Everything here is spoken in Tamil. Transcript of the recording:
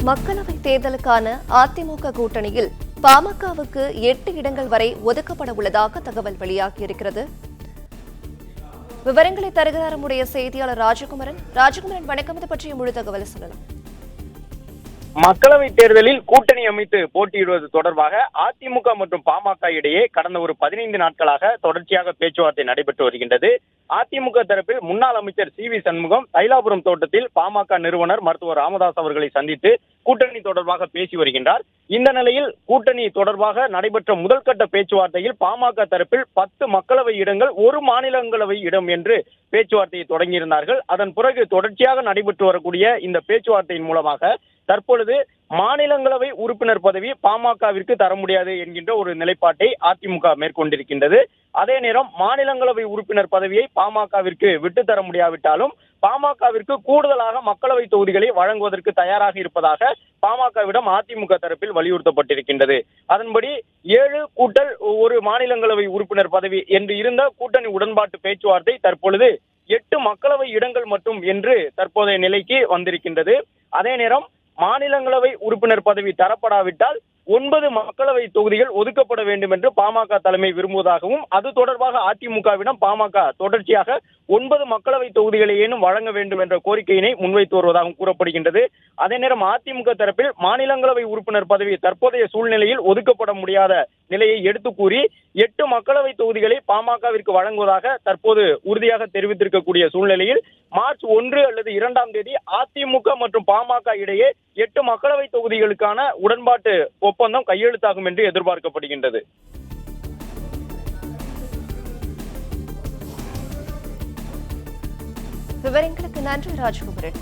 மக்களவை தேர்தலுக்கான அதிமுக கூட்டணியில் பாமகவுக்கு 8 இடங்கள் வரை ஒதுக்கப்பட உள்ளதாக தகவல் வெளியாகியிருக்கிறது. விவரங்களை தருகிறார் நம்முடைய செய்தியாளர் ராஜகுமரன். வணக்கம். இது பற்றிய முழு தகவலை சொல்லலாம். மக்களவை தேர்தலில் கூட்டணி அமைத்து போட்டியிடுவது தொடர்பாக அதிமுக மற்றும் பாமக இடையே கடந்த ஒரு 15 நாட்களாக தொடர்ச்சியாக பேச்சுவார்த்தை நடைபெற்று வருகின்றது. அதிமுக தரப்பில் முன்னாள் அமைச்சர் சி வி சண்முகம் தைலாபுரம் தோட்டத்தில் பாமக நிறுவனர் மருத்துவர் ராமதாஸ் அவர்களை சந்தித்து கூட்டணி தொடர்பாக பேசி வருகின்றார். இந்த நிலையில் கூட்டணி தொடர்பாக நடைபெற்ற முதல் கட்ட பேச்சுவார்த்தையில் பாமக தரப்பில் 10 மக்களவை இடங்கள் ஒரு மாநிலங்களவை இடம் என்று பேச்சுவார்த்தையை தொடங்கியிருந்தார்கள். அதன் பிறகு தொடர்ச்சியாக நடைபெற்று வரக்கூடிய இந்த பேச்சுவார்த்தையின் மூலமாக தற்பொழுது மாநிலங்களவை உறுப்பினர் பதவி பாமகவிற்கு தர முடியாது என்கின்ற ஒரு நிலைப்பாட்டை அதிமுக மேற்கொண்டிருக்கின்றது. அதே நேரம் மாநிலங்களவை உறுப்பினர் பதவியை பாமகவிற்கு விட்டு தர முடியாவிட்டாலும் பாமகவிற்கு கூடுதலாக மக்களவை தொகுதிகளை வழங்குவதற்கு தயாராக இருப்பதாக பாமகவிடம் அதிமுக தரப்பில் வலியுறுத்தப்பட்டிருக்கின்றது. அதன்படி 7+1 மாநிலங்களவை உறுப்பினர் பதவி என்று இருந்த கூட்டணி உடன்பாட்டு பேச்சுவார்த்தை தற்பொழுது 8 மக்களவை இடங்கள் மட்டும் என்று தற்போதைய நிலைக்கு வந்திருக்கின்றது. அதே நேரம் மாநிலங்களவை உறுப்பினர் பதவி தரப்படாவிட்டால் 9 மக்களவை தொகுதிகள் ஒதுக்கப்பட வேண்டும் என்று பாமக தலைமை விரும்புவதாகவும் அது தொடர்பாக அதிமுகவிடம் பாமக தொடர்ச்சியாக 9 மக்களவை தொகுதிகளையேனும் வழங்க வேண்டும் என்ற கோரிக்கையினை முன்வைத்து வருவதாகவும் கூறப்படுகின்றது. அதே நேரம் அதிமுக தரப்பில் மாநிலங்களவை உறுப்பினர் பதவி தற்போதைய சூழ்நிலையில் ஒதுக்கப்பட முடியாத நிலையை எடுத்து கூறி 8 மக்களவை தொகுதிகளை பாமகவிற்கு வழங்குவதாக தற்போது உறுதியாக தெரிவித்திருக்கக்கூடிய சூழ்நிலையில் மார்ச் 1 அல்லது 2ஆம் தேதி அதிமுக மற்றும் பாமக இடையே 8 மக்களவை தொகுதிகளுக்கான உடன்பாட்டு ஒப்பந்தம் கையெழுத்தாகும் என்று எதிர்பார்க்கப்படுகின்றது. விவரங்களுக்கு நன்றி ராஜகுமரன்.